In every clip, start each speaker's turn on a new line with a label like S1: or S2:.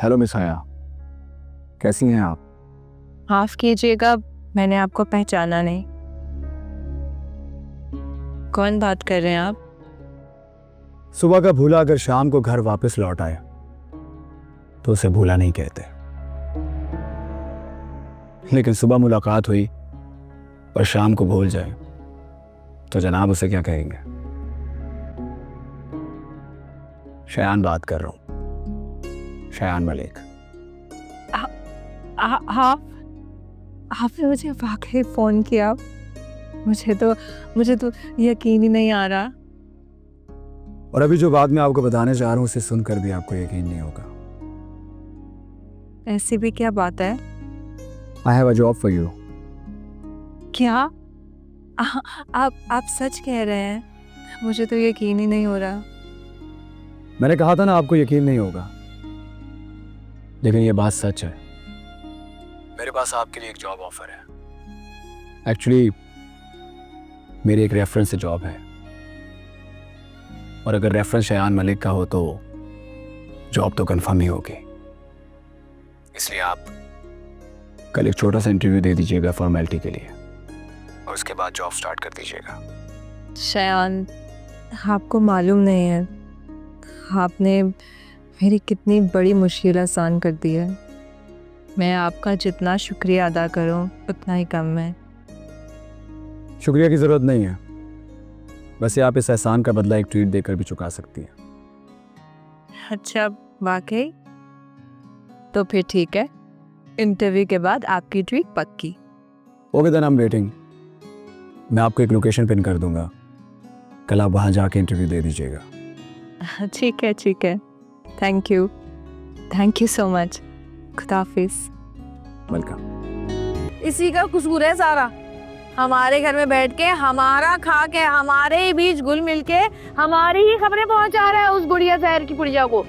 S1: Hello miss हया, कैसी हैं आप?
S2: माफ कीजिएगा, मैंने आपको पहचाना नहीं। कौन बात कर रहे हैं आप?
S1: सुबह का भूला अगर शाम को घर वापस लौट आए तो उसे भूला नहीं कहते, लेकिन सुबह मुलाकात हुई और शाम को भूल जाए तो जनाब उसे क्या कहेंगे? शयान बात कर रहा हूं, शयान मलिक।
S2: आपने मुझे वाकई फोन किया? मुझे तो यकीन ही नहीं आ रहा।
S1: और अभी जो बात मैं आपको बताने जा रहा हूं उसे सुनकर भी आपको यकीन नहीं होगा।
S2: ऐसी भी क्या बात है?
S1: I have a job for you.
S2: क्या आप सच कह रहे हैं? मुझे तो यकीन ही नहीं हो रहा।
S1: मैंने कहा था ना आपको यकीन नहीं होगा, लेकिन ये बात सच है। मेरे पास आपके लिए एक जॉब ऑफर है। एक्चुअली मेरी एक रेफरेंस से जॉब है, और अगर रेफरेंस शयान मलिक का हो तो जॉब तो कंफर्म ही होगी। इसलिए आप कल एक छोटा सा इंटरव्यू दे दीजिएगा फॉर्मेलिटी के लिए, और उसके बाद जॉब स्टार्ट कर दीजिएगा।
S2: शयान, आपको मालूम नहीं है आपने मेरी कितनी बड़ी मुश्किल आसान कर दी है। मैं आपका जितना शुक्रिया अदा करूं उतना ही कम है।
S1: शुक्रिया की जरूरत नहीं है, वैसे आप इस एहसान का बदला एक ट्वीट देकर भी चुका सकती हैं।
S2: अच्छा, वाकई? तो फिर ठीक है, इंटरव्यू के बाद आपकी ट्वीट पक्की।
S1: Okay then I am waiting. मैं आपको एक लोकेशन पिन कर दूंगा, कल आप वहां जाके इंटरव्यू दे दीजिएगा।
S2: ठीक है। Thank you so much. खुदा हाफिज।
S1: वेलकम।
S3: इसी का कसूर है सारा। हमारे घर में बैठ के, हमारा खा के, हमारे ही बीच घुल मिल के हमारी ही खबरें पहुंचा रहा है उस गुड़िया जहर की पुड़िया को।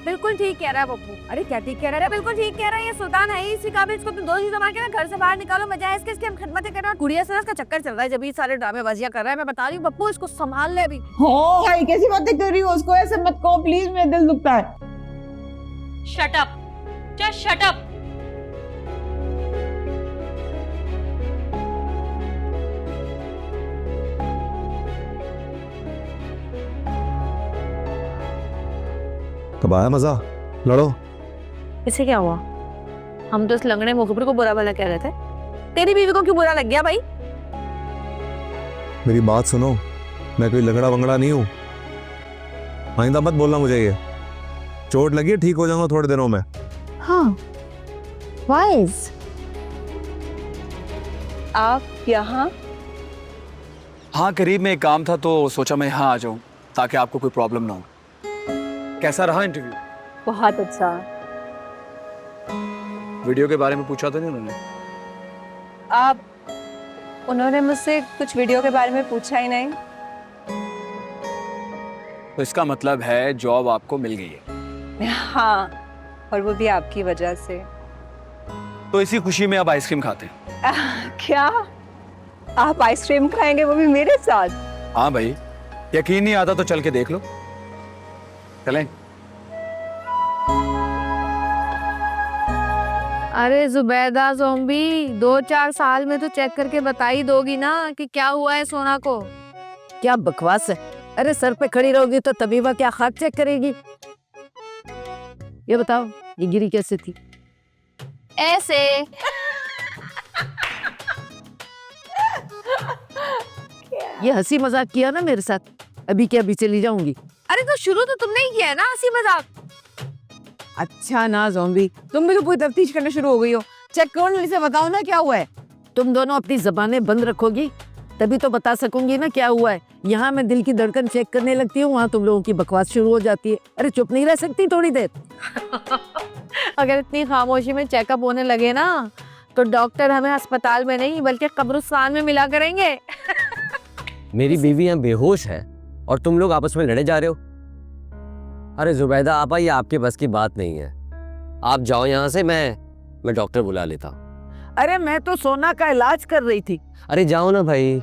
S3: बिल्कुल ठीक कह रहा है पप्पू। अरे क्या ठीक कह रहा है? बिल्कुल ठीक कह रहा है। ये सुल्तान है ही इसी काबिल। इसको तुम 2 चीज़ मार के ना घर से बाहर निकालो, बजाय इसके हम खिदमतें करना। गुड़िया से इसका चक्कर चल रहा है, जब ये सारे ड्रामेबाजियां कर रहा है। मैं बता रही हूँ पप्पू, इसको संभाल ले अभी।
S4: हो भाई, कैसी बातें कर रही हो? उसको ऐसे मत कहो प्लीज, मेरा दिल दुखता है।
S5: Shut up, just shut up.
S6: कब आया मजा? लड़ो।
S3: इसे क्या हुआ? हम तो इस लंगड़े मुखबिर को बुरा भला कह रहे थे। तेरी बीवी को क्यों बुरा लग गया भाई?
S6: मेरी बात सुनो, मैं कोई लगड़ा वंगड़ा नहीं हूँ। आइंदा मत बोलना मुझे ये। चोट लगी है, ठीक हो जाऊंगा थोड़े दिनों में।
S3: हाँ, वाइज।
S2: आप यहाँ?
S1: हाँ, करीब में एक काम था तो सोचा मैं यहाँ आ जाऊँ ताकि आपको कोई प्रॉब्लम ना हो। कैसा रहा इंटरव्यू?
S3: बहुत अच्छा।
S1: वीडियो के बारे में पूछा था नहीं उन्होंने?
S2: उन्होंने मुझसे कुछ वीडियो के बारे में पूछा ही नहीं।
S1: तो इसका मतलब है जॉब आपको मिल गई है।
S2: हाँ, और वो भी आपकी वजह से।
S1: तो इसी खुशी में अब आइसक्रीम खाते हैं।
S2: क्या आप आइसक्रीम खाएंगे, वो भी मेरे साथ?
S1: हाँ भाई, यकीन नहीं आता तो चल के देख लो। चलें?
S3: अरे जुबैदा ज़ोंबी, 2-4 साल में तो चेक करके बता ही दोगी ना कि क्या हुआ है सोना को।
S4: क्या बकवास है? अरे सर पे खड़ी रहोगी तो तबीबा क्या खाक चेक करेगी? ये बताओ, ये गिरी कैसे थी?
S3: ऐसे।
S4: ये हंसी मजाक किया ना मेरे साथ, अभी क्या अभी चली जाऊंगी?
S3: अरे तो शुरू तो तुमने ही किया है ना हंसी मजाक।
S4: अच्छा ना ज़ॉम्बी, तुम भी तो पूरी तफ्तीश करना शुरू हो गई हो। चेक करो, से बताओ ना क्या हुआ है। तुम दोनों अपनी जबानें बंद रखोगी तभी तो बता सकूंगी ना क्या हुआ है। यहाँ मैं दिल की धड़कन चेक करने लगती हूँ, वहाँ तुम लोगों की बकवास शुरू हो जाती है। अरे चुप नहीं रह सकती थोड़ी देर?
S3: अगर इतनी खामोशी में चेकअप होने लगे ना तो डॉक्टर हमें अस्पताल में नहीं बल्कि कब्रिस्तान में मिला करेंगे।
S7: मेरी बीवी यहाँ बेहोश है और तुम लोग आपस में लड़े जा रहे हो। अरे जुबैदा आपा, ये आपके बस की बात नहीं है। आप जाओ यहाँ से, मैं डॉक्टर बुला लेता हूँ।
S4: अरे मैं तो सोना का इलाज कर रही थी।
S7: अरे जाओ ना भाई।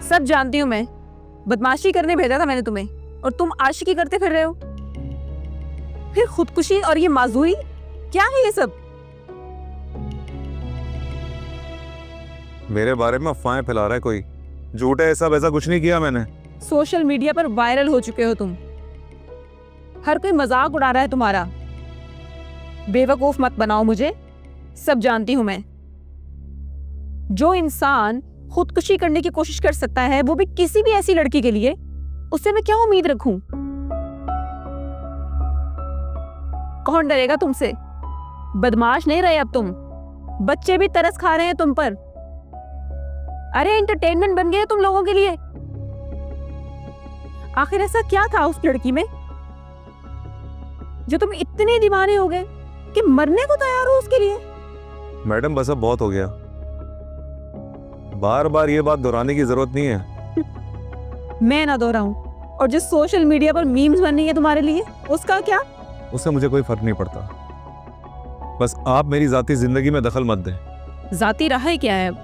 S2: सब जानती हूँ मैं, बदमाशी करने भेजा था मैंने तुम्हें और तुम आशिकी करते फिर रहे हो। फिर खुदकुशी और ये माजूरी, क्या है ये सब?
S6: मेरे बारे में अफवाहें फैला रहा है कोई। झूठ है ये सब, ऐसा कुछ नहीं किया मैंने।
S2: सोशल मीडिया पर वायरल हो चुके हो तुम, हर कोई मजाक उड़ा रहा है तुम्हारा। बेवकूफ मत बनाओ मुझे, सब जानती हूं मैं। जो इंसान खुदकुशी करने की कोशिश कर सकता है, वो भी किसी भी ऐसी लड़की के लिए, उससे मैं क्या उम्मीद रखूं? कौन डरेगा तुमसे? बदमाश नहीं रहे अब तुम, बच्चे भी तरस खा रहे हैं तुम पर। अरे एंटरटेनमेंट बन गए तुम लोगों के लिए। आखिर ऐसा क्या था उस लड़की में जो तुम इतने दीवाने हो गए कि मरने को तैयार हो उसके लिए?
S6: मैडम बस अब बहुत हो गया, बार बार ये बात दोहराने की जरूरत नहीं है।
S2: मैं ना दोहराऊं। और जो सोशल मीडिया पर मीम्स बन रही है तुम्हारे लिए, उसका क्या?
S6: उससे मुझे कोई फर्क नहीं पड़ता, बस आप मेरी जाती जिंदगी में दखल मत दें।
S2: जाती रहा है क्या है अब?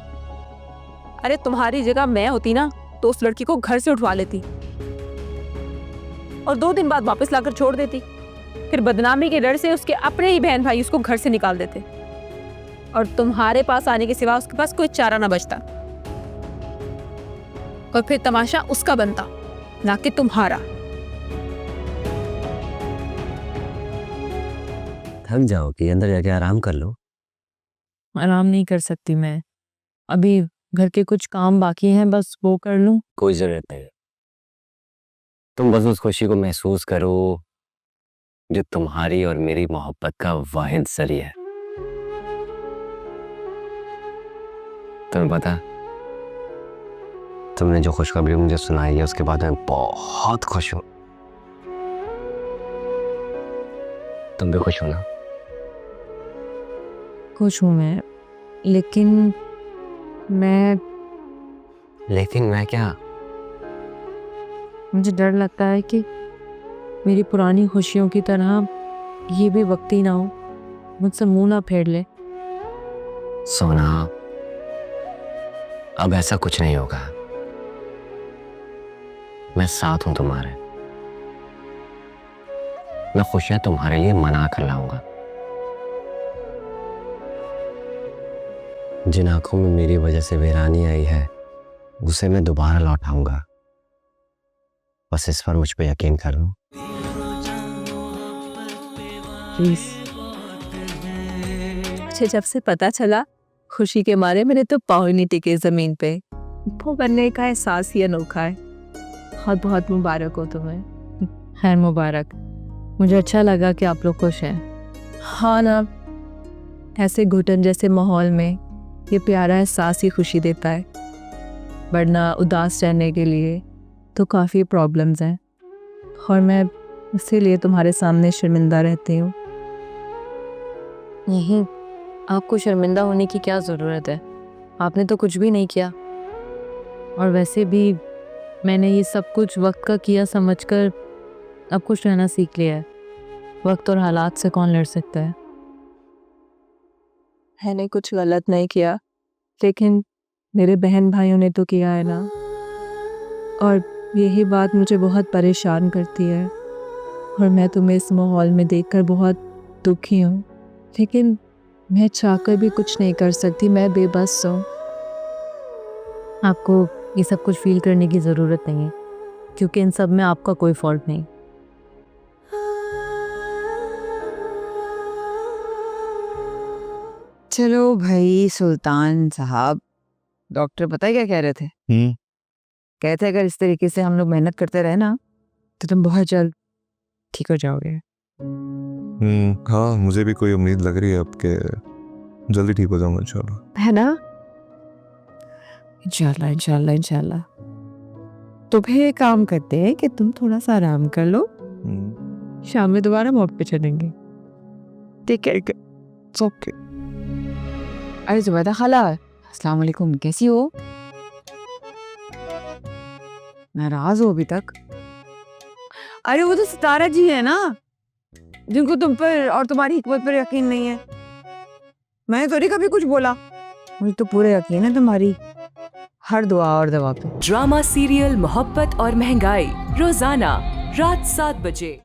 S2: अरे तुम्हारी जगह मैं होती ना तो उस लड़की को घर से उठवा लेती और 2 दिन बाद वापस लाकर छोड़ देती। फिर बदनामी के डर से उसके अपने ही बहन भाई उसको घर से निकाल देते और तुम्हारे पास आने के सिवा उसके पास कोई चारा ना बचता। और फिर तमाशा उसका बनता, ना कि तुम्हारा।
S7: थक जाओगी, अंदर जाके आराम कर लो।
S2: आराम नहीं कर सकती मैं, अभी घर के कुछ काम बाकी हैं, बस वो कर लूं।
S7: कोई जरूरत नहीं, तुम बस उस खुशी को महसूस करो जो तुम्हारी और मेरी मोहब्बत का वाहिद जरिया है। तुम्हें पता, तुमने जो खुशखबरी मुझे सुनाई है उसके बाद मैं बहुत खुश हूं। तुम भी खुश हो ना?
S2: खुश हूं मैं, लेकिन मैं
S7: क्या?
S2: मुझे डर लगता है कि मेरी पुरानी खुशियों की तरह ये भी वक्ती ना हो, मुझसे मुंह ना फेर ले।
S7: सोना, अब ऐसा कुछ नहीं होगा। मैं साथ हूं तुम्हारे, मैं खुशियां तुम्हारे लिए मना कर लाऊंगा। जिन आंखों में मेरी वजह से वीरानी आई है उसे मैं दोबारा लौटाऊंगा। बस इस पर मुझ पे यकीन कर लो।
S2: प्लीज। मुझे जब से पता चला, खुशी के मारे मेरे तो पाँव ही नहीं टिके जमीन पे। वो बनने का एहसास ही अनोखा है। बहुत बहुत मुबारक हो तुम्हें। खैर मुबारक। मुझे अच्छा लगा कि आप लोग खुश हैं। हाँ ना, ऐसे घुटन जैसे माहौल में ये प्यारा एहसास ही खुशी देता है, वरना उदास रहने के लिए तो काफ़ी प्रॉब्लम्स हैं और मैं इसीलिए तुम्हारे सामने शर्मिंदा रहती हूँ। नहीं, आपको शर्मिंदा होने की क्या ज़रूरत है? आपने तो कुछ भी नहीं किया। और वैसे भी मैंने ये सब कुछ वक्त का किया समझकर अब खुश रहना सीख लिया है। वक्त और हालात से कौन लड़ सकता है? मैंने कुछ गलत नहीं किया, लेकिन मेरे बहन भाइयों ने तो किया है ना, और यही बात मुझे बहुत परेशान करती है। और मैं तुम्हें इस माहौल में देखकर बहुत दुखी हूँ, लेकिन मैं चाहकर भी कुछ नहीं कर सकती। मैं बेबस हूँ। आपको ये सब कुछ फील करने की ज़रूरत नहीं है, क्योंकि इन सब में आपका कोई फॉल्ट नहीं।
S4: चलो भाई सुल्तान साहब, डॉक्टर पता है क्या कह रहे थे? कहते अगर इस तरीके से हम लोग मेहनत करते रहे ना तो तुम बहुत जल्द ठीक हो जाओगे।
S6: हाँ, मुझे भी कोई उम्मीद लग रही है अब के जल्दी ठीक हो जाऊंगा इंशाल्लाह।
S4: है ना? इंशाल्लाह इंशाल्लाह इंशाल्लाह। तो फिर एक काम करते हैं कि तुम थोड़ा सा आराम कर लो, शाम में दोबारा वॉक पे चलेंगे। Take care. ओके। अरे जुबैदा खाला, अस्सलाम वालेकुम, कैसी हो? नाराज हो अभी तक? अरे वो तो सितारा जी है ना, जिनको तुम पर और तुम्हारी हिकमत पर यकीन नहीं है। मैंने तो नहीं कभी कुछ बोला, मुझे तो पूरा यकीन है तुम्हारी
S2: हर दुआ और दवा पे।
S8: ड्रामा सीरियल मोहब्बत और महंगाई रोजाना रात 7 बजे।